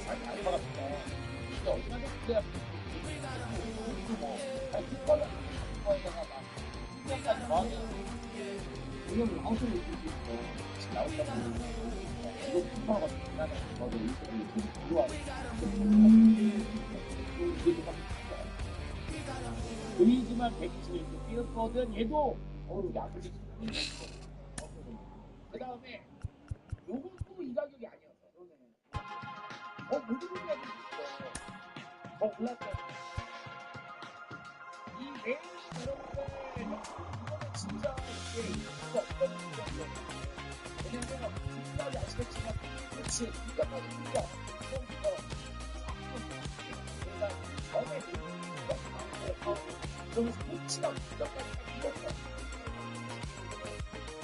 잘 받았습니다. 이게 얼마나 그래야 뭐 뒷발로 거에다가 막 까지 마음이 운영을 아웃을 수 있고 나온다고 이거 뒷발로 나는 저도 이렇게 좋아요. 그리지만 120을 뛰었거든. 얘도 이게 아프지. 그 다음에 요것도 이 가격이 아니었어. 그러면은 모든 가격이 있어. 올랐어. 이 메인 여러분들 이거는 진짜 이게 이거 없던 문제였어요. 왜냐면 지금까지 아시겠지만 그렇지 이까지 필요 없어. 내가 전에 그러면서 코치가 이까지 이겼어.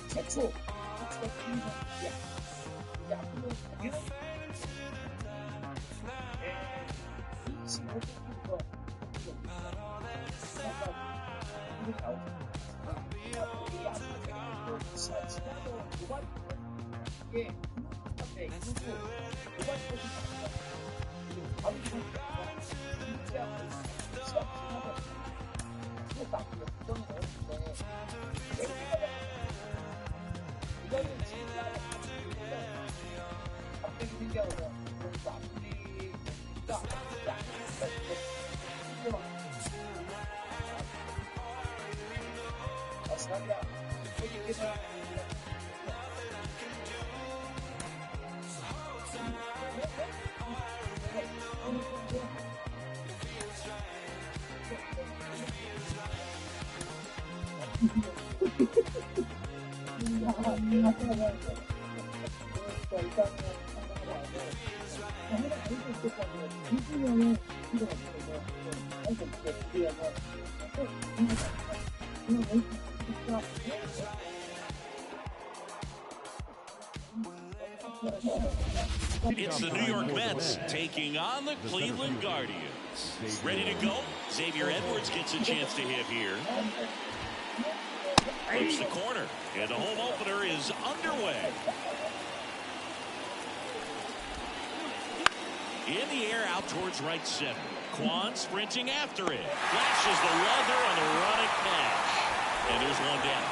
최초 코치가 이긴 선수야. 이제 앞으로 가면 25분부터 우리 앞으로 제가 시간 지나서 도발 이게 근데 이것도 도발 것이 바로 진지하고 시간 지나서 그것도 앞으로 부정이 넣었는데 이거는 진지하게 갑자기 생겨서 그것도 앞으리가 아스트랄리아 여기께서 It's the New York Mets taking on the Cleveland Guardians. Ready to go? Xavier Edwards gets a chance to hit here. Flips the corner, and the home opener is underway. In the air out towards right center. Kwan sprinting after it. Flashes the leather on the running catch. And there's one down.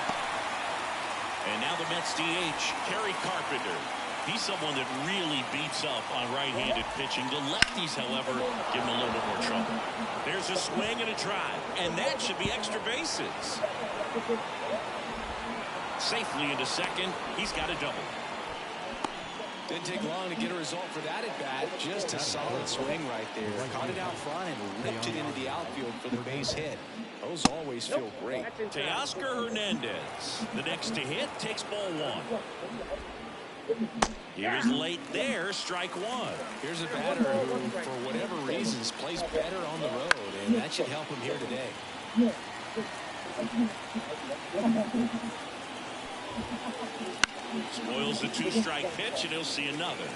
And now the Mets DH, Kerry Carpenter. He's someone that really beats up on right-handed pitching. The lefties, however, give him a little bit more trouble. There's a swing and a drive, and that should be extra bases. Safely into second. He's got a double. Didn't take long to get a result for that at bat. Just a solid swing right there. Caught it out front and ripped it into the outfield for the base hit. Those always feel great. Teoscar Hernandez, the next to hit, takes ball one. He was late there, strike one. Here's a batter who, for whatever reasons, plays better on the road, and that should help him here today. Spoils the two-strike pitch, and he'll see another.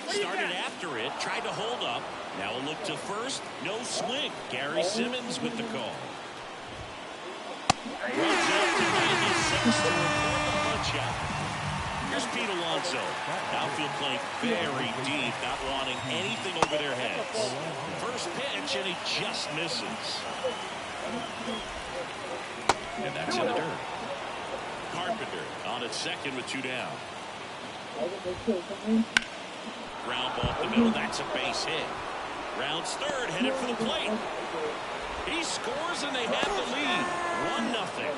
Started after it, tried to hold up. Now a look to first, no swing. Gary Simmons with the call. Runs out to 96 to report the punch-out. Here's Pete Alonso. Outfield playing very deep, not wanting anything over their heads. First pitch, and he just misses. And that's in the dirt. Carpenter on at second with two down. Ground ball up the middle. That's a base hit. Rounds third, headed for the plate. He scores, and they have the lead. 1-0.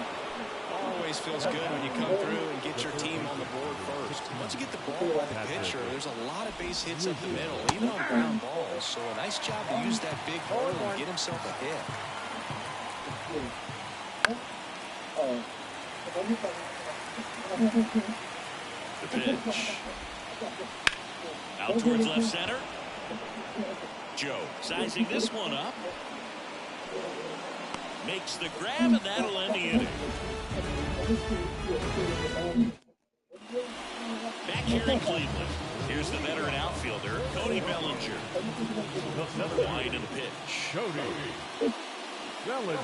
Always feels good when you come through and get your team on the board first. Once you get the ball by the pitcher, there's a lot of base hits up the middle, even on ground balls. So a nice job to use that big hole and get himself a hit. The pitch. Out towards left center. Joe sizing this one up. Makes the grab, and that'll end the inning. Back here in Cleveland, here's the veteran outfielder, Cody Bellinger. Wide in the pitch. Cody Bellinger.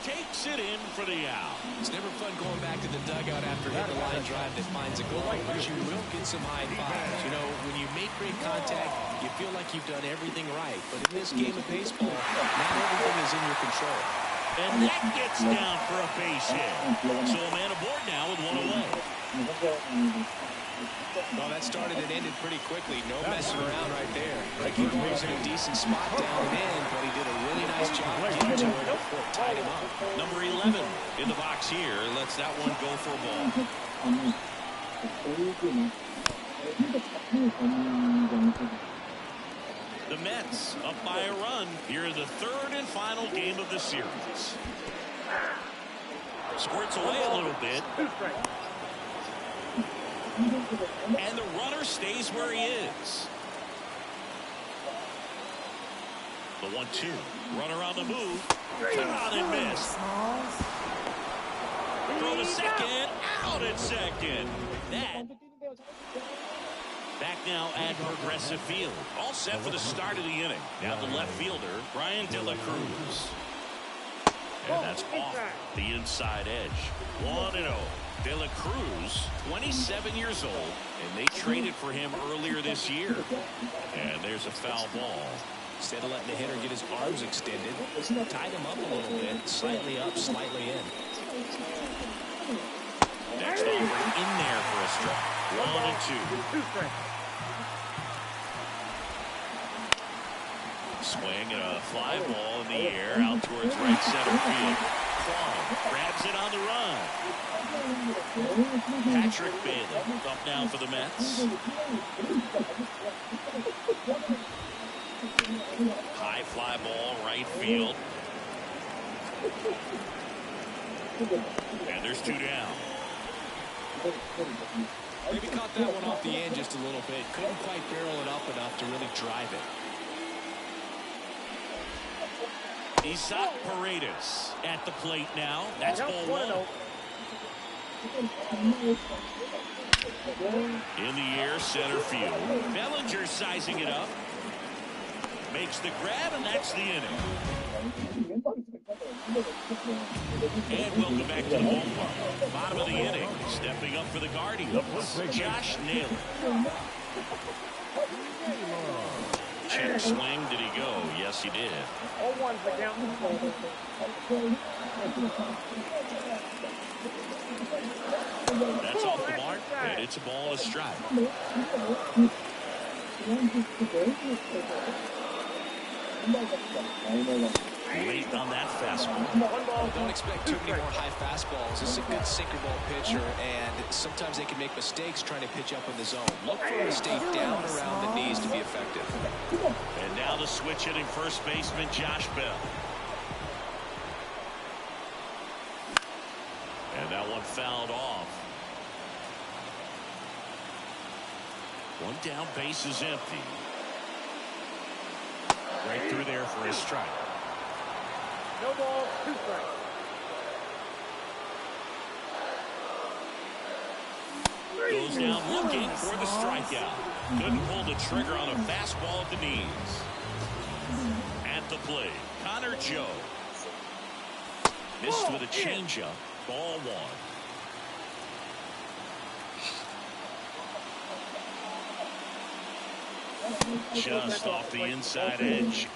takes it in for the out. It's never fun going back to the dugout after hitting a line drive that finds a goal, but you will get some high fives. You know, when you make great contact, you feel like you've done everything right. But in this game of baseball, not everything is in your control. And that gets down for a base hit. So a man aboard now with one away. Well, that started and ended pretty quickly. No messing around right there. The keeper was in a decent spot down and in, but he did a really nice job getting to it before it tied him up. Number 11 in the box here lets that one go for a ball. The Mets up by a run here in the third and final game of the series. Squirts away a little bit. And the runner stays where he is. The 1-2. Runner on the move. Cut on and miss. Throw to second. Out at second. That. Back now at Progressive Field. All set for the start of the inning. Now the left fielder, Brian De La Cruz. And that's off the inside edge. 1-0. De La Cruz, 27 years old, and they traded for him earlier this year. And there's a foul ball. Instead of letting the hitter get his arms extended, tied him up a little bit, slightly up, slightly in. Next offering in there for a strike. 1-2. Swing and a fly ball in the air out towards right center field. Kwon grabs it on the run. Patrick Bailey up now for the Mets. High fly ball right field. And there's 2 down. Maybe caught that one off the end just a little bit. Couldn't quite barrel it up enough to really drive it. Isaac Paredes at the plate now. That's ball 1. In the air, center field. Bellinger sizing it up. Makes the grab, and that's the inning. And welcome back to the ballpark. Bottom of the inning. Stepping up for the Guardians, Josh Naylor. Check swing. Did he go? Yes, he did. That's off the mark, and it's a ball and a strike. Late on that fastball. Don't expect too many more high fastballs. This is a good sinker ball pitcher, and sometimes they can make mistakes trying to pitch up in the zone. Look for him to stay down around the knees to be effective. And now the switch hitting first baseman Josh Bell. And that one fouled off. One down, base is empty. Right through there for a strike. No ball, 2 strikes. Goes down looking for the strikeout. Couldn't pull the trigger on a fastball at the knees. At the plate, Connor Joe. Missed with a changeup. Ball 1. Just off the inside edge.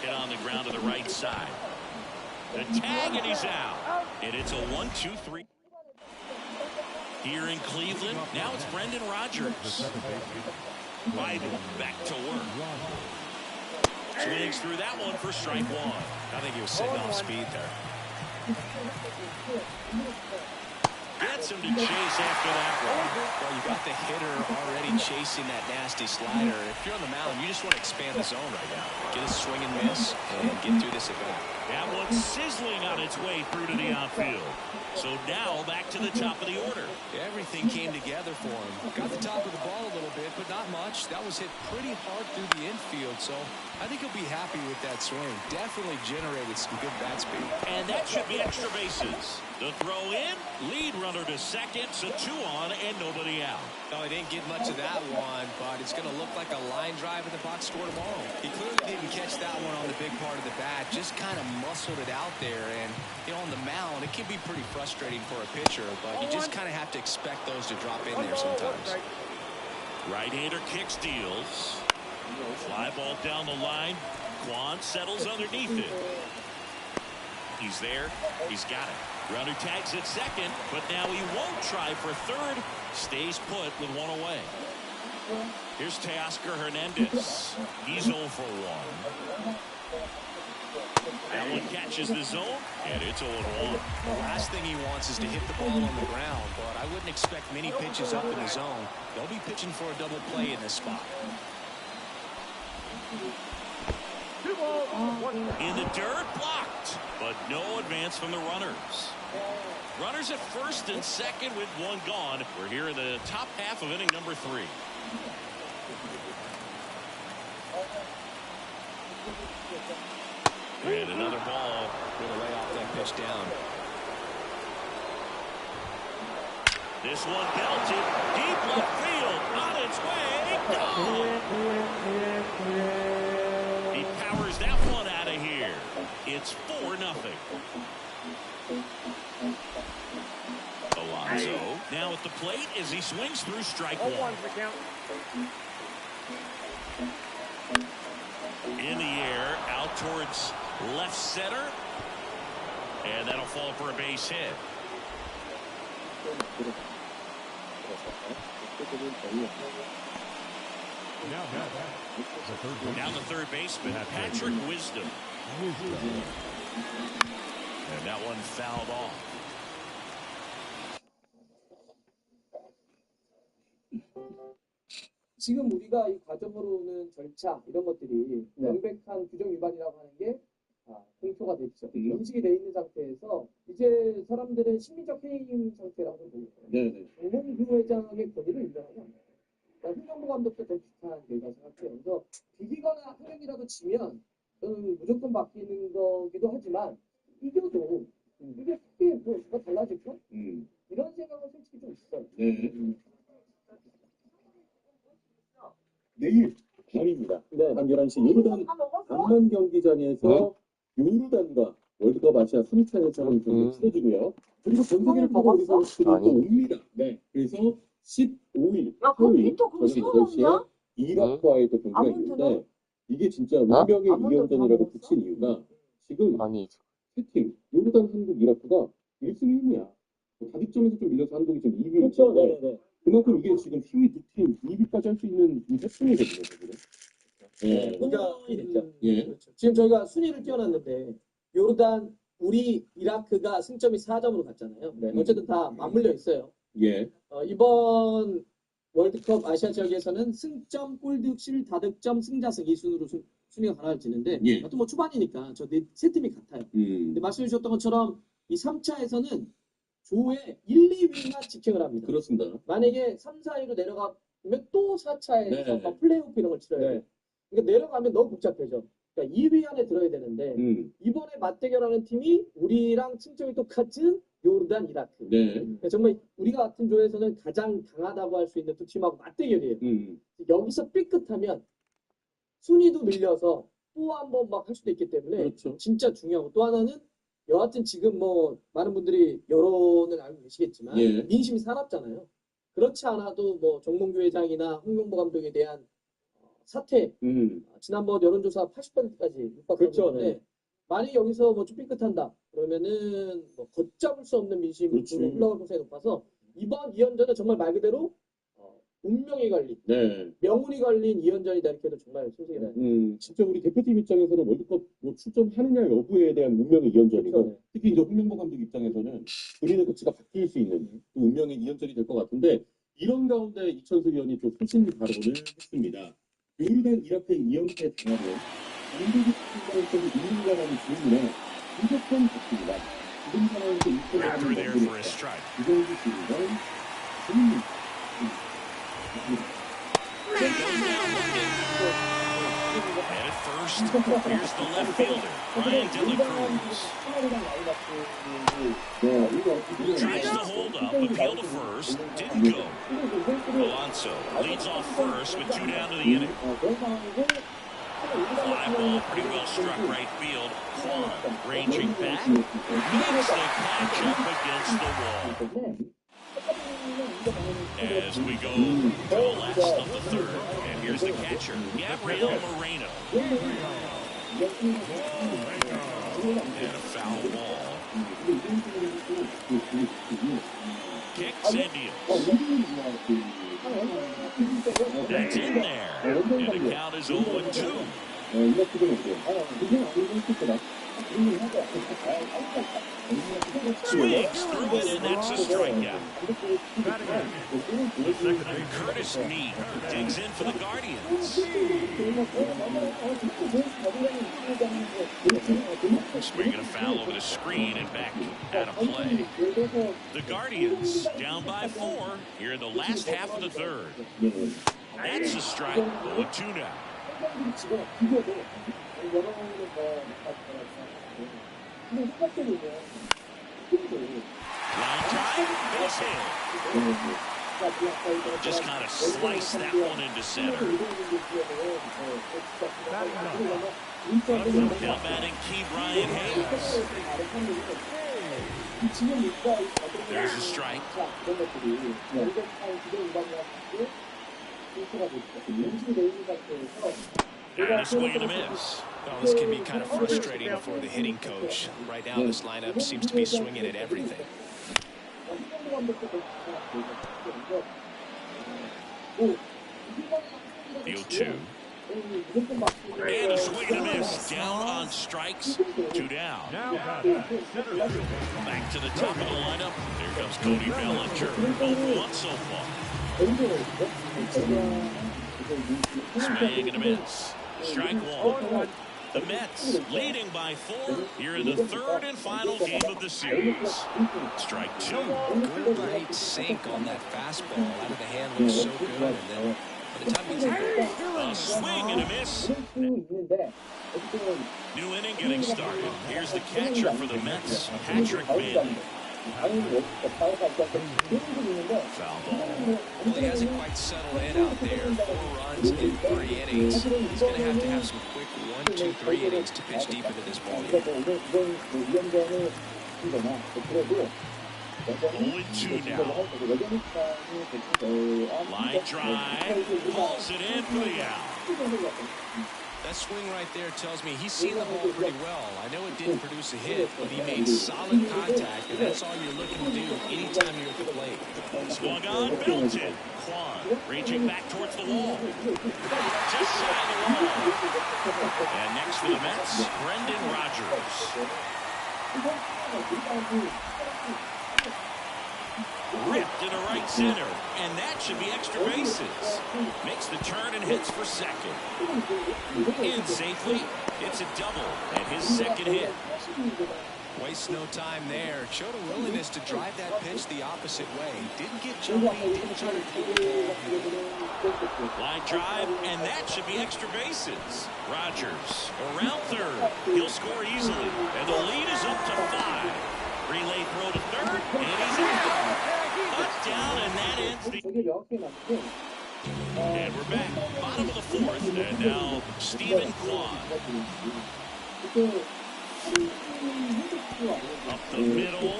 Hit on the ground to the right side. The tag, and he's out. And it's a 1-2-3. Here in Cleveland, now it's Brendan Rodgers. Biden back to work. Swings through that one for strike 1. I think he was sitting off speed there. Gets him to chase after that one. Well, you got the hitter already chasing that nasty slider. If you're on the mound, you just want to expand the zone right now. Get a swing and miss and get through this at bat. That one sizzling on its way through to the outfield. So now back to the top of the order. Everything came together for him. Got the top of the ball a little bit, but not much. That was hit pretty hard through the infield, so I think he'll be happy with that swing. Definitely generated some good bat speed. And that should be extra bases. The throw in, lead runner to second, so 2 on and nobody out. No, he didn't get much of that one, but it's going to look like a line drive in the box score tomorrow. He clearly didn't catch that one on the big part of the bat, just kind of muscled it out there. And, you know, on the mound, it can be pretty frustrating for a pitcher, but you just kind of have to expect those to drop in there sometimes. Right-hander kicks, deals. Fly ball down the line. Quan settles underneath it. He's there. He's got it. Runner tags at second, but now he won't try for third. Stays put with 1 away. Here's Teoscar Hernandez. He's 0 for 1. That one catches the zone, and it's 0-1. The last thing he wants is to hit the ball on the ground, but I wouldn't expect many pitches up in the zone. They'll be pitching for a double play in this spot. In the dirt, blocked, but no advance from the runners. Runners at first and second with 1 gone. We're here in the top half of inning number 3. And another ball. Going to lay off that pitch down. This one belted deep left field, on its way, gone. He powers that one out of here. It's 4-0. Alonso now at the plate as he swings through strike 1. In the air, out towards left center, and that'll fall for a base hit. Now the third baseman, Patrick Wisdom. And that one fouled off. 지금 우리가 이 과정으로는 절차 이런 것들이 명백한 규정 위반이라고 하는 게 공표가 됐죠. 인식이 돼 있는 상태에서 이제 사람들은 심리적 해임 상태라고 보고 있어요. 정몽규 회장의 권위를 인정하지 않아요. 홍명보 감독도 더 비슷한 결과 생각해요. 그래서 비기거나 한 경기라도 지면 저는 무조건 바뀌는 거기도 하지만 이겨도 이게 크게 뭐가 달라질까? 이런 생각은 솔직히 좀 있어요. 내일 밤입니다. 밤 11시 요르단 암만 경기장에서 요르단과 월드컵 아시아 3차 예선을 치러지고요. 그리고 전 세계를 타고 우리 선수들이 또 옵니다. 그래서 15일 토요일 저녁 8시에 이라크와의 또 경기가 있는데 이게 진짜 운명의 이연전이라고 붙인 이유가 지금 세 팀, 요르단, 한국, 이라크가 1승 1무야. 다득점에서 좀 밀려서 한국이 좀 2위인데 그만큼 이게 지금 희위 두 팀 2위까지 할 수 있는 핵심이거든요. 그렇죠. 지금 저희가 순위를 띄워놨는데 요르단, 우리, 이라크가 승점이 4점으로 갔잖아요. 어쨌든 다 맞물려 있어요. 이번 월드컵 아시아 지역에서는 승점, 골득실, 다득점, 승자승 이 순으로 순위가 갈라지는데 또 뭐 초반이니까 저 세 팀이 같아요. 근데 말씀해 주셨던 것처럼 이 3차에서는 조의 1, 2위만 직행을 합니다. 그렇습니다. 만약에 3, 4위로 내려가면 또 4차에서 플레이오프 이런 걸 치러야 돼요. 그러니까 내려가면 너무 복잡해져. 그러니까 2위 안에 들어야 되는데 이번에 맞대결하는 팀이 우리랑 승점이 똑같은 요르단, 이라크. 그러니까 정말 우리가 같은 조에서는 가장 강하다고 할 수 있는 두 팀하고 맞대결이에요. 여기서 삐끗하면 순위도 밀려서 또 한 번 막 할 수도 있기 때문에 진짜 중요하고 또 하나는 여하튼 지금 뭐 많은 분들이 여론을 알고 계시겠지만 민심이 사납잖아요. 그렇지 않아도 뭐 정몽규 회장이나 홍명보 감독에 대한 사퇴 지난번 여론조사 80%까지 육박하고 있는데 만약 여기서 뭐 좀 삐끗한다 그러면은 뭐 걷잡을 수 없는 민심으로 올라갈 가능성이 높아서 이번 2연전은 정말 말 그대로 운명이 걸린 명운이 걸린 2연전이다 이렇게 해도 정말 소식이다. 진짜 우리 대표팀 입장에서는 월드컵 뭐 출전하느냐 여부에 대한 운명의 2연전이고 특히 이제 홍명보 감독 입장에서는 본인의 코치가 바뀔 수 있는 그 운명의 2연전이 될 것 같은데 이런 가운데 이천수 위원이 또 소신 발언을 했습니다. 요르단, 이라크의 2연패 당하면 인도국 출전권이 있는가라는 질문에 무조건 잡힙니다. 지금 상황에서 After there for a strike. 이정도 씨는 승리. And at first, here's the left fielder, Brian Cruz. Tries to hold up, appeal to first, didn't go. Alonso leads off first with 2 down to the inning. Fly ball pretty well struck right field. Kwan ranging back, makes the catch up against the wall. As we go to the last of the third, and here's the catcher, Gabriel Moreno. And a foul ball. Kicks and deals. That's in there. And the count is 0-2. Swings through it, and that's a strikeout. Curtis Mead digs in for the Guardians. Swinging a foul over the screen and back out of play. The Guardians down by 4 here in the last half of the third. That's a strike. 0-2 now. Line drive, base hit. Just kind of sliced that one into center. Now batting key Brian Hayes. There's a strike. And a swing and a miss. Well, this can be kind of frustrating for the hitting coach. Right now, this lineup seems to be swinging at everything. Field 2. And a swing and a miss. Down on strikes. 2 down. Back to the top of the lineup. There comes Cody Bellinger. 0-1 so far. Swing and a miss. Strike 1. The Mets leading by 4 here in the third and final game of the series. Strike 2. Good right sink on that fastball. Out of the hand looks so good. And then by the time he's a swing and a miss. New inning getting started. Here's the catcher for the Mets, Patrick Bailey. Foul ball. Well, he hasn't quite settled in out there. 4 runs in 3 innings. He's going to have some quick 1, 2, 3 innings to pitch deep into this ball game. 0-2 now. Line drive. Pulls it in for the out. That swing right there tells me he's seen the ball pretty well. I know it didn't produce a hit, but he made solid contact, and that's all you're looking to do anytime you're at the plate. Swung on, built it. Kwan reaching back towards the wall. Just shy of the wall. And next for the Mets, Brendan Rodgers. Ripped into right center, and that should be extra bases. Makes the turn and heads for second. In safely, it's a double, and his second hit. Wastes no time there. Showed a willingness to drive that pitch the opposite way. Didn't get jumpy, didn't try to pull the ball. Line drive, and that should be extra bases. Rodgers around third. He'll score easily, and the lead is up to 5. Relay throw to third, and he's out. Down, and that ends the... And we're back, bottom of the 4th, and now Stephen Kwan. Up the middle.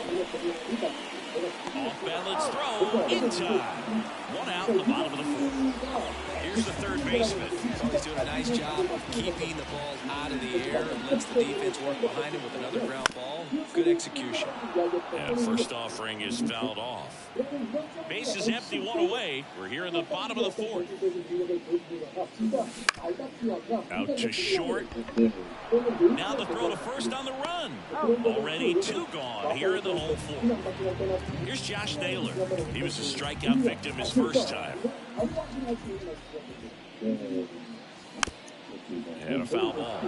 Off balance throw, in time. 1 out in the bottom of the 4th. Here's the third baseman. He's doing a nice job of keeping the ball out of the air and lets the defense work behind him with another ground ball. Good execution. And first offering is fouled off. Base is empty, 1 away. We're here in the bottom of the 4th. Out to short. Now the throw to first on the run. Already 2 gone here in the home 4th. Here's Josh Naylor. He was a strikeout victim his first time. And a foul ball.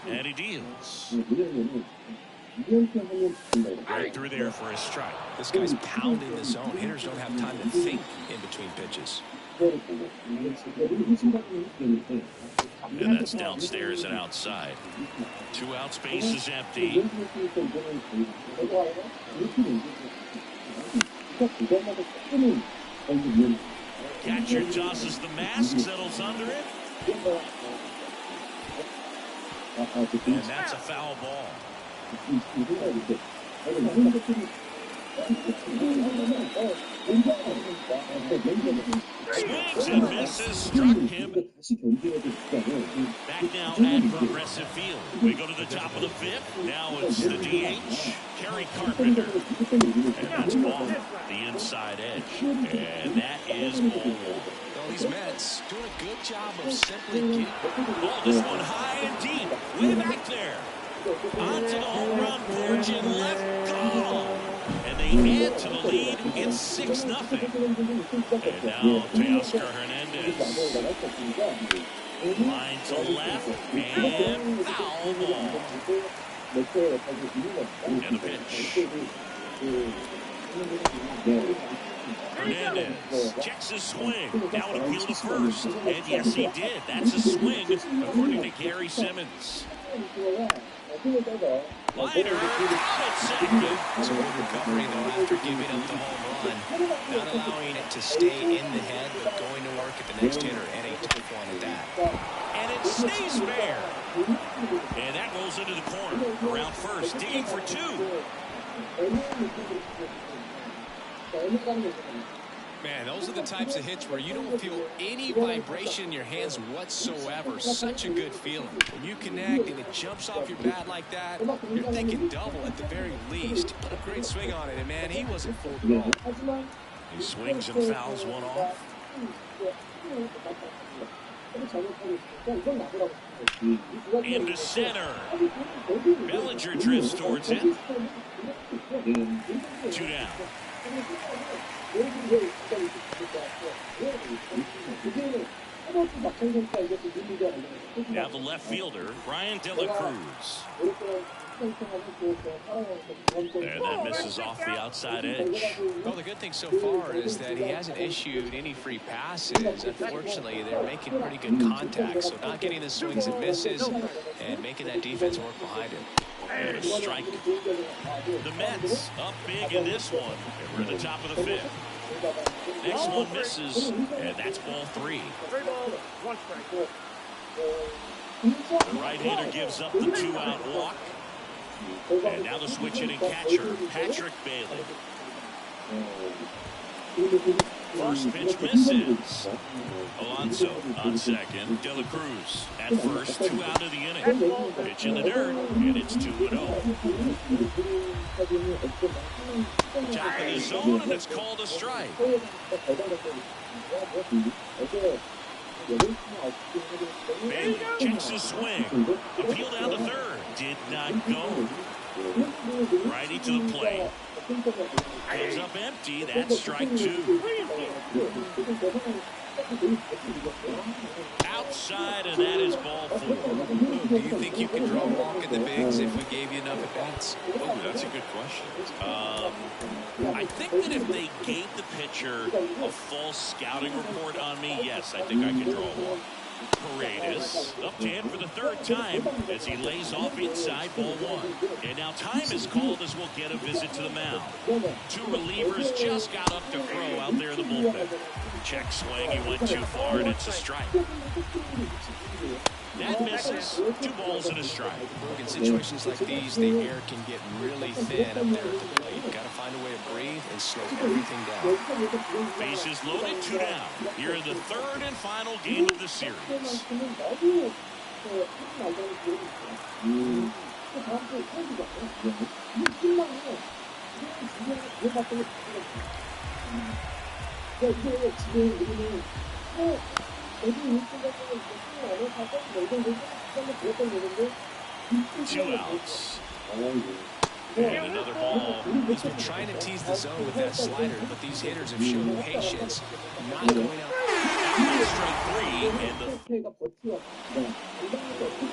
And he deals. 왜냐면은 이렇게 하면 된다. Right through there for a strike. This guy's pounding the zone. Hitters don't have time to think in between pitches. And that's downstairs and outside. 2 outs, base is empty. Catcher tosses the mask, settles under it. And that's a foul ball. Swings and misses, struck him. Back now at Progressive Field. We go to the top of the 5th. Now it's the DH, Kerry Carpenter. And that's off the inside edge. And that is ball 1. Well, these Mets doing a good job of simply getting... Oh, this one high and deep. Way back there. Onto the home run porch and left go. And they add to the lead. It's 6-0. And now Teoscar Hernandez. Line to left and foul ball. And the pitch. Hernandez checks his swing. Now an appeal to first. And yes, he did. That's a swing, according to Gary Simmons. Liner out at second. It's a good recovery, though, after giving up the home run. Not allowing it to stay in the head, but going to work at the next hitter, and a tough one at that. And it stays fair. And that rolls into the corner. Around first, digging for 2. Man, those are the types of hits where you don't feel any vibration in your hands whatsoever. Such a good feeling. When you connect and it jumps off your bat like that, you're thinking double at the very least. Put a great swing on it, and man, he wasn't fooled at all. He swings and fouls one off. Into center. Bellinger drifts towards it. 2 down. Now the left fielder, Brian De La Cruz. And that misses off the outside edge. Well, the good thing so far is that he hasn't issued any free passes. Unfortunately, they're making pretty good contact, so not getting the swings and misses and making that defense work behind him. And a strike. The Mets up big in this one. And we're at the top of the 5th. Next one misses, and that's ball 3. The right-hander gives up the 2-out walk. And now the switch hitting catcher, Patrick Bailey. First pitch misses. Alonso on second. De La Cruz at first. 2 out of the inning. Pitch in the dirt, and it's 2-0. Top of the zone, and it's called a strike. Bailey checks his swing. Appeal down to third. Did not go. Righty to the plate. Comes up empty. That's strike 2. Outside, and that is ball 4. Do you think you can draw a walk in the bigs if we gave you enough at bats? Oh, that's a good question. I think that if they gave the pitcher a false scouting report on me, yes, I think I could draw a walk. Paredes up to him for the 3rd time as he lays off inside ball 1. And now time is called as we'll get a visit to the mound. 2 relievers just got up to throw out there in the bullpen. Check swing, he went too far, and it's a strike. That misses. 2 balls and a strike. In situations like these, the air can get really thin up there at the plate. You've got to find a way to breathe and slow everything down. Bases loaded, 2 down. Here in the 3rd and final game of the series. Two outs. And another ball. He's been trying to tease the zone with that slider, but these hitters have shown patience, not going out. strike three,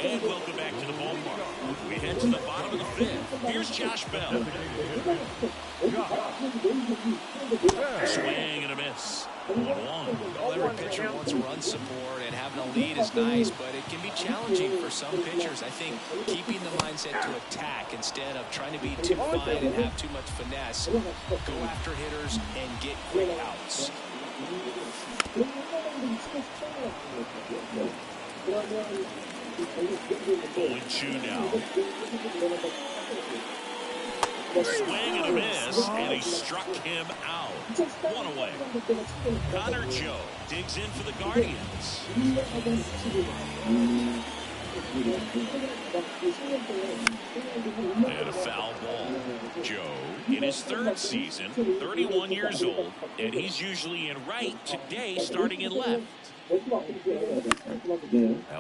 and welcome back to the ballpark. We head to the bottom of the fifth. Here's Josh Bell. Swing and a miss. 1-1. Well, every pitcher wants run support, and having a lead is nice, but it can be challenging for some pitchers. I think keeping the mindset to attack instead of trying to be too fine and have too much finesse, go after hitters and get quick outs. 0-2 now. Swing and a miss, and he struck him out. 1 away. Connor Joe digs in for the Guardians. And a foul ball. Joe, in his third season, 31 years old, and he's usually in right, today starting in left. That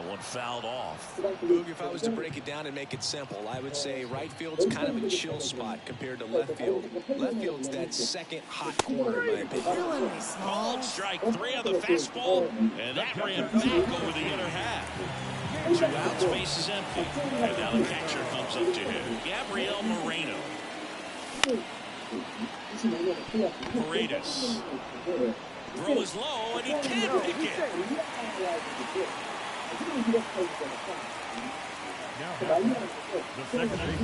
one fouled off. Boog, if I was to break it down and make it simple, I would say right field's kind of a chill spot compared to left field. Left field's that second hot corner, in my opinion. Called strike three on the fastball, and that ran back over the inner half. 2 outs, base is empty, and now the catcher comes up to him, Gabriel Moreno. Paredes. Throw is low, and he can't pick it.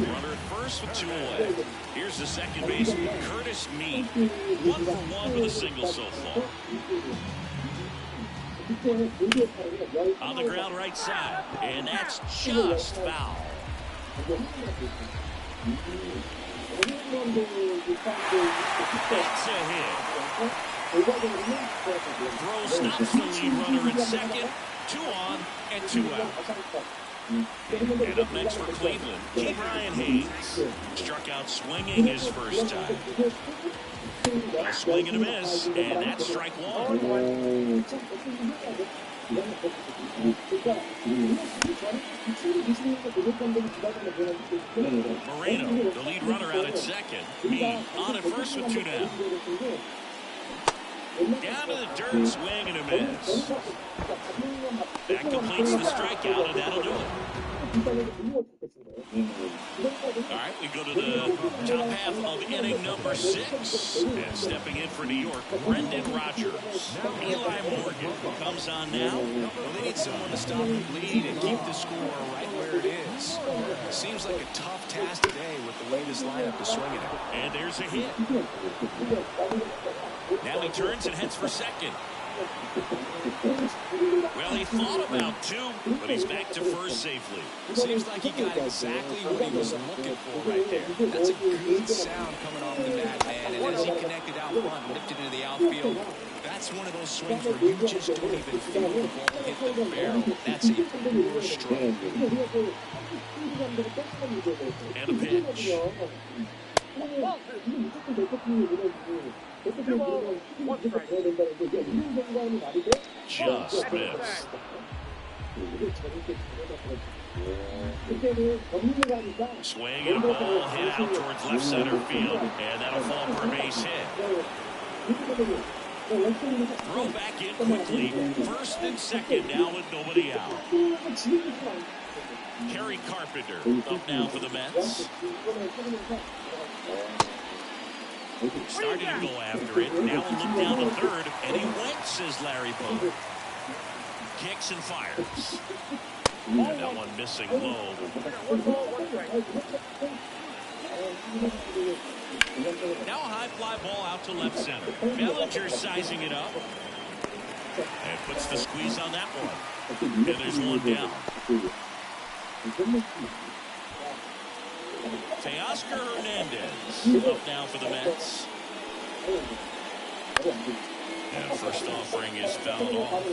Runner at first with 2 away. Here's the second baseman, Curtis Mead. 1 for 1 with a single so far. On the ground right side, and that's just foul. That's a hit. Throw stops the lead runner at second. 2 on and 2 out. And up next for Cleveland, Brian Hayes. Struck out swinging his first time. A swing and a miss, and that's strike 1. Moreno, the lead runner, out at second. Mead on at first with 2 down. Down to the dirt, swing and a miss. That completes the strikeout, and that'll do it. All right, we go to the top half of inning number 6. And stepping in for New York, Brendan Rodgers. Eli Morgan comes on now. Well, they need someone to stop the bleed and keep the score right where it is. Seems like a tough task today with the way this lineup is swinging it. And there's a hit. Now he turns and heads for second. Well, he thought about 2, but he's back to first safely. Seems like he got exactly what he was looking for right there. That's a good sound coming off the bat, man. And as he connected out front, lifted into the outfield, that's one of those swings where you just don't even feel the ball hit the barrel. That's a pure stroke. And a pitch. Just missed. Swing and a ball hit out towards left center field, and that'll fall for a base hit. Throw back in quickly. First and second now with nobody out. Kerry Carpenter up now for the Mets. Starting to go after it. Now a look down to third, and he went, says Larry Poe. Kicks and fires. And that one missing low. Now a high fly ball out to left center. Bellinger sizing it up. And puts the squeeze on that one. And there's 1 down. Teoscar Hernandez up now for the Mets. And first offering is fouled off.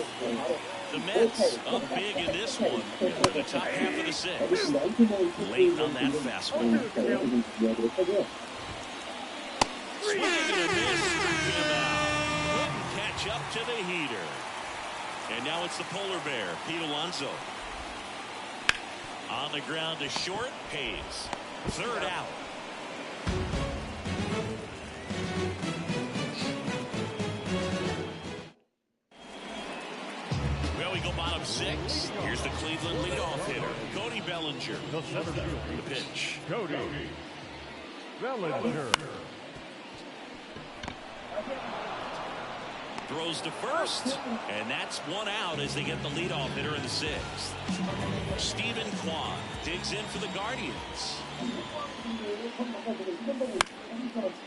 The Mets up big in this one. In the top half of the 6th. Late on that fastball. Swing and a miss. Struck him out. Couldn't catch up to the heater. And now it's the polar bear, Pete Alonso. On the ground to short, Hayes. 3rd out. the bottom 6. Here's the Cleveland leadoff hitter, Cody Bellinger. The pitch. Cody Bellinger. Throws to first, and that's one out as they get the leadoff hitter in the 6th. Stephen Kwan digs in for the Guardians.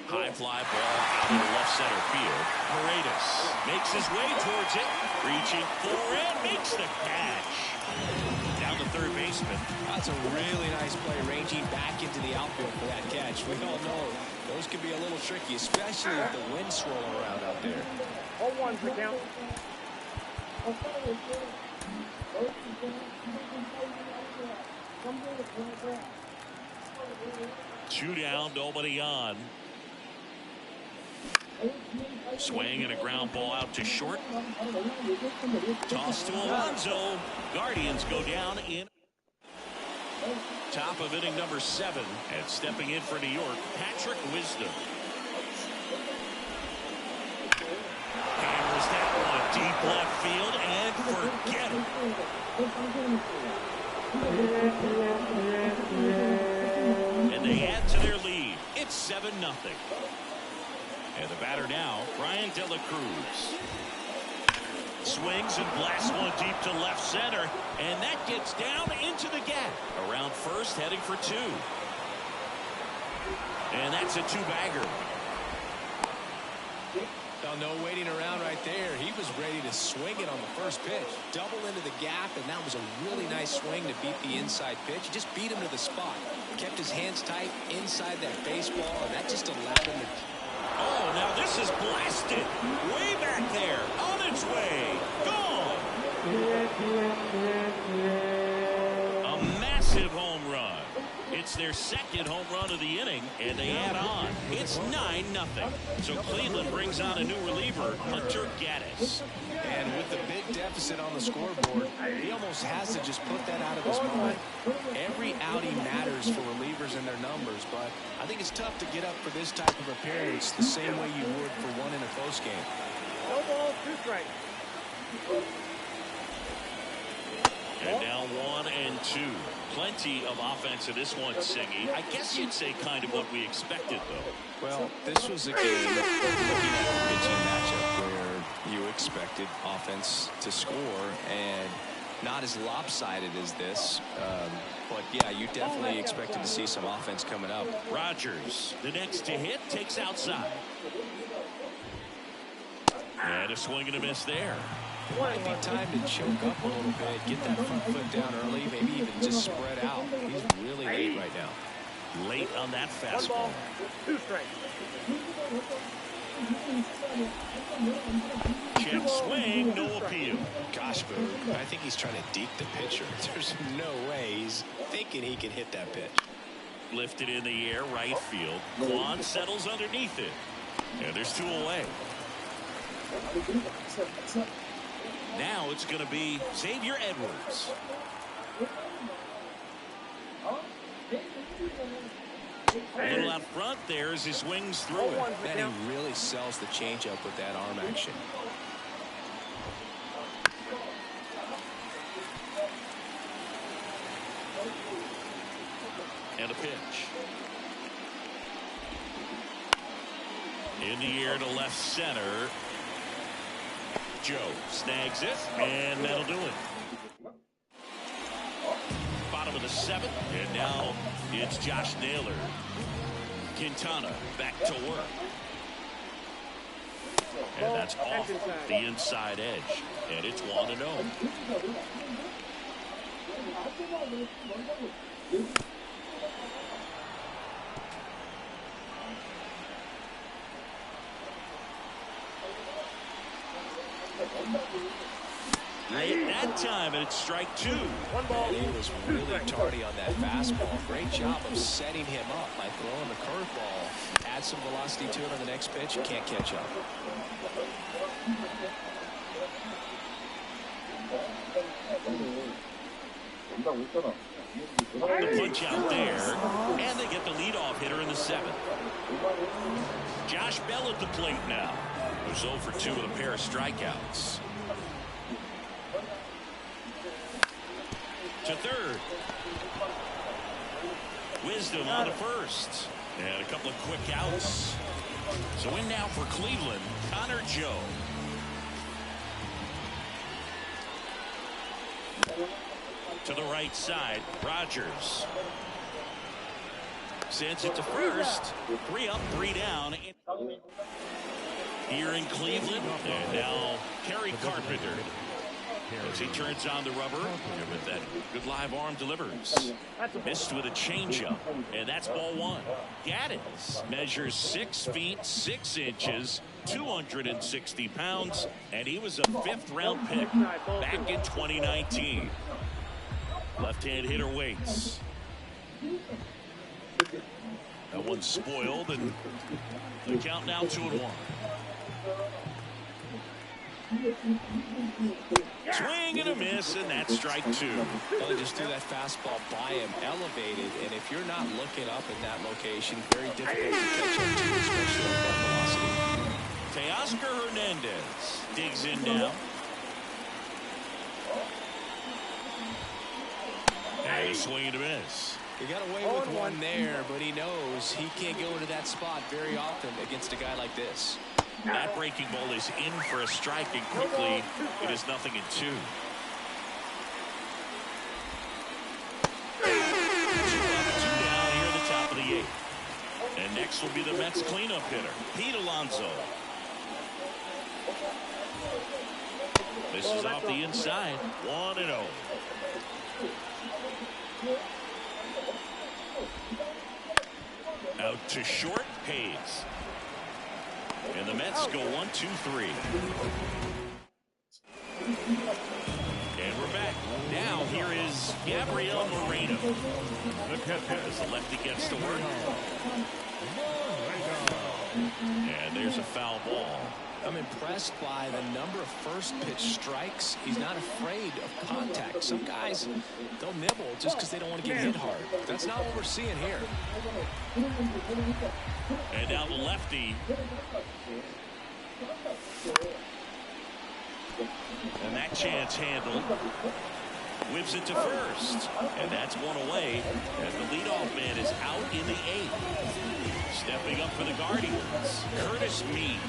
High fly ball out in left center field. Paredes makes his way towards it, reaching for it, makes the catch. Down the third baseman. That's a really nice play, ranging back into the outfield for that catch. We all know those can be a little tricky, especially with the wind swirling around out there. 0-1 for count. Two down, nobody on. Swing and a ground ball out to short. Toss to Alonso. Guardians go down in top of inning number 7. And stepping in for New York, Patrick Wisdom. Hammers that one deep left field and forget it. And they add to their lead. It's 7-0. And the batter now, Brian De La Cruz. Swings and blasts one deep to left center. And that gets down into the gap. Around first, heading for 2. And that's a 2-bagger. No waiting around right there. He was ready to swing it on the first pitch. Double into the gap, and that was a really nice swing to beat the inside pitch. He just beat him to the spot. Kept his hands tight inside that baseball, and that just allowed him to... Oh, now this is blasted. Way back there. On its way. Gone. A massive home run. It's their second home run of the inning, and they add on. It's 9-0. So Cleveland brings on a new reliever, Hunter Gaddis. And with the big deficit on the scoreboard, he almost has to just put that out of his mind. Every outing matters for relievers and their numbers, but I think it's tough to get up for this type of appearance the same way you would for one in a close game. No ball, 2 strikes. And now 1-2. Plenty of offense in this one, Singy. I guess you'd say kind of what we expected, though. Well, this was a game looking at a pitching matchup where you expected offense to score, and not as lopsided as this. But, yeah, you definitely expected to see some offense coming up. Rogers, the next to hit, takes outside. And a swing and a miss there. Might be time to choke up a little bit, get that front foot down early, maybe even just spread out. He's really late right now. Late on that 1 fastball. ball, 2 strikes. Check swing, no appeal. Gosh, Boo, I think he's trying to deke the pitcher. There's no way he's thinking he can hit that pitch. Lifted in the air, right field. Kwan settles underneath it. And there's 2 away. Now it's going to be Xavier Edwards. A little out front there as he swings through it. And he really sells the changeup with that arm action. And a pitch. In the air to left center. Joe snags it, and that'll do it. Bottom of the 7th, and now it's Josh Naylor. Quintana back to work. And that's off the inside edge, and it's 1-0. Late that time, and it's strike 2. 1 ball. And he was really tardy on that fastball. Great job of setting him up by throwing the curveball. Add some velocity to it on the next pitch. Can't catch up. The punch out there, and they get the leadoff hitter in the 7th. Josh Bell at the plate now, who's 0 for 2 with a pair of strikeouts. to third. Wisdom on the first. And a couple of quick outs. So in now for Cleveland, Connor Joe. To the right side, Rogers. Sends it to first. 3 up, 3 down. Here in Cleveland. And now Kerry Carpenter. As he turns on the rubber, with that good live arm delivers. Missed with a changeup, and that's ball 1. Gaddis measures 6 feet 6 inches, 260 pounds, and he was a 5th-round pick back in 2019. Left-hand hitter waits. That one's spoiled, and the count now 2-1. Swing and a miss, and that's strike 2. Well, they just threw that fastball by him, elevated, and if you're not looking up in that location, very difficult to catch up to, especially at that velocity. Teoscar Hernandez digs in now. And a swing and a miss. He got away with one there, but he knows he can't go into that spot very often against a guy like this. That breaking ball is in for a strike, and quickly it is 0-2. 2 down here in the top of the 8th. And next will be the Mets cleanup hitter, Pete Alonso. This is off the inside. 1-0. Out to short, Hayes. And the Mets go 1-2-3. And we're back. Now here is Gabriel Moreno. As the lefty gets to work. And there's a foul ball. I'm impressed by the number of first pitch strikes. He's not afraid of contact. Some guys, they'll nibble just because they don't want to get hit hard. That's not what we're seeing here. And now the lefty. And that chance handled. Whips it to first. And that's one away. And the leadoff man is out in the 8th. Stepping up for the Guardians, Curtis Mead.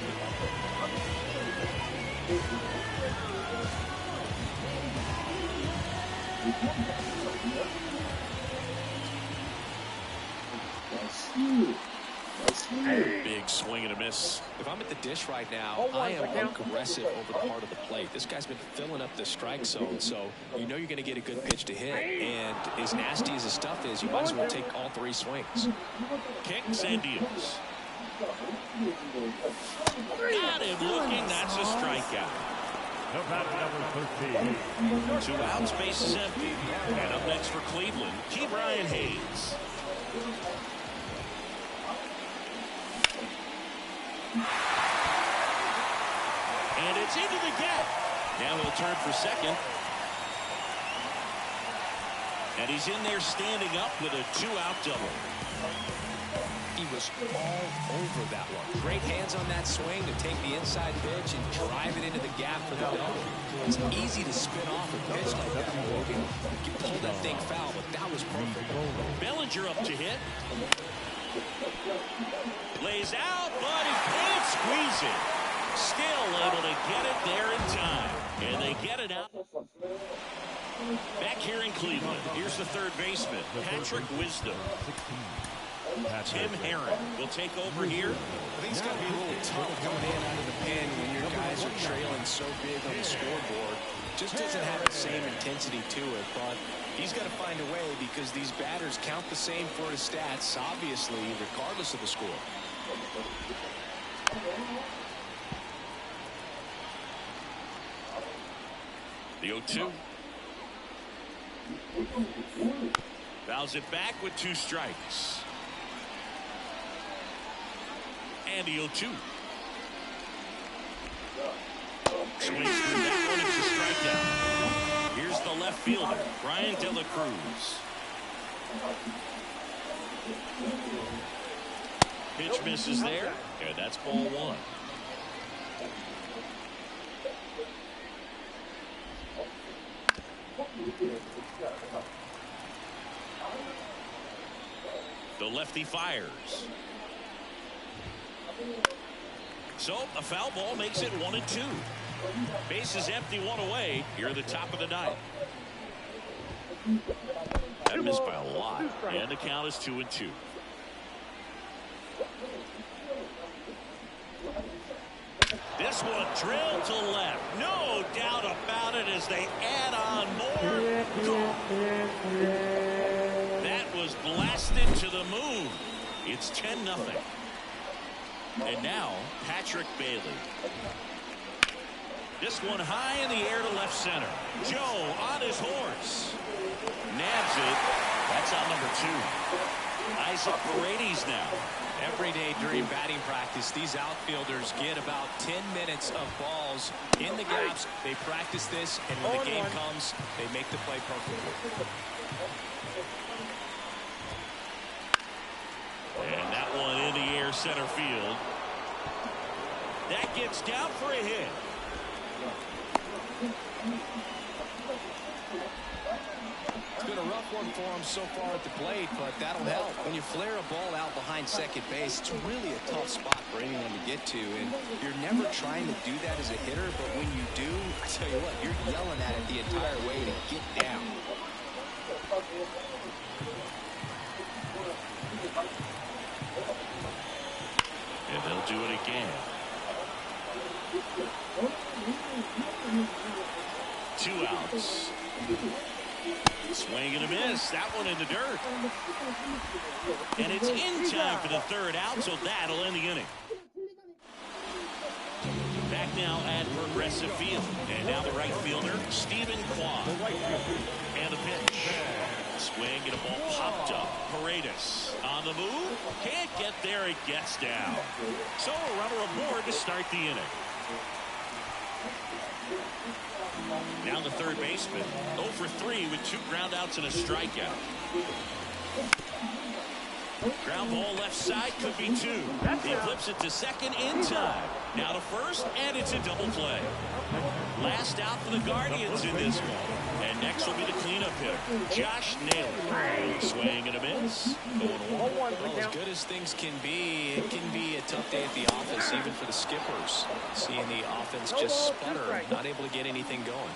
Big swing and a miss. If I'm at the dish right now, I am aggressive over the heart of the plate. This guy's been filling up the strike zone, so you know you're going to get a good pitch to hit. And as nasty as his stuff is, you might as well take all 3 swings. Kicks and deals. Got him looking. That's a strikeout. 2 outs, base is empty. And up next for Cleveland, Ke'Bryan Hayes. And it's into the gap. Now he'll turn for second. And he's in there standing up with a 2-out double. He was all over that one. Great hands on that swing to take the inside pitch and drive it into the gap for the double. It's easy to spin off a pitch like that. You pull that thing foul, but that was perfect. Bellinger up to hit. Lays out, but he can't squeeze it. Still able to get it there in time. And they get it out. Back here in Cleveland, here's the third baseman, Patrick Wisdom. Tim Herron will take over here. I think it's got to be a little tough coming in out of the pen when your guys are trailing so big on the scoreboard. Just doesn't have the same intensity to it, but he's got to find a way because these batters count the same for his stats, obviously, regardless of the score. The 0-2. Fouls it back with 2 strikes. And the 0-2. Swings through that one. It's a strikeout. Here's the left fielder, Brian De La Cruz. Pitch misses there, and that's ball 1. lefty fires. So a foul ball makes it 1-2. Bases empty, one away. Here at the top of the ninth. That missed by a lot. And the count is 2-2. This one drilled to left. No doubt about it as they add on more. Gone. That was blasted to the moon. It's 10-0. And now Patrick Bailey. This one high in the air to left center. Joe on his horse. Nabs it. That's out number 2. Isaac Paredes now. Every day during batting practice, these outfielders get about 10 minutes of balls in the gaps. They practice this, and when the game comes, they make the play perfectly. And that one in the air center field. That gets down for a hit. It's been a rough one for him so far at the plate, but that'll help. When you flare a ball out behind second base, it's really a tough spot for anyone to get to, and you're never trying to do that as a hitter, but when you do, I tell you what, you're yelling at it the entire way to get down. And they'll do it again. 2 outs. Swing and a miss. That one in the dirt. And it's in time for the 3rd out, so that'll end the inning. Back now at Progressive Field. And now the right fielder, Stephen Kwan. And the pitch. Swing and a ball popped up. Paredes on the move. Can't get there. It gets down. So a runner aboard to start the inning. Now the third baseman, 0 for 3 with 2 groundouts and a strikeout. Ground ball left side, could be 2. He flips it to second in time. Now to first, and it's a double play. Last out for the Guardians in this one. And next will be the cleanup hitter, Josh Naylor. Swing and a miss. 0-1. Well, as good as things can be, it can be a tough day at the office, even for the skippers. Seeing the offense just sputter, not able to get anything going.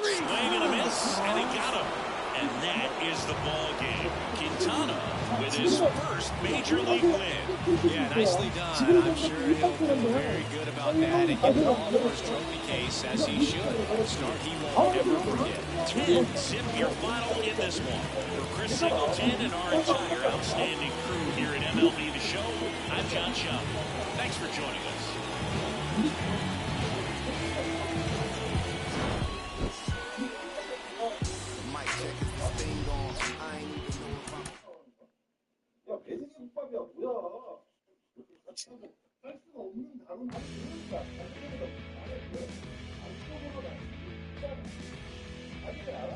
Swing and a miss, and he got him. And that is the ball game. Quintana with his first major league win. Yeah, nicely done. I'm sure he'll feel very good about that and get the ball for his trophy case, as he should. A start he won't ever forget. 10 zip your final in this one. For Chris Singleton and our entire outstanding crew here at MLB The Show, I'm John Shaw. Thanks for joining us. 야, 배생김밥이야, 뭐야. 할 수가 없는 다른 방법이니까. 안 돼. 알아?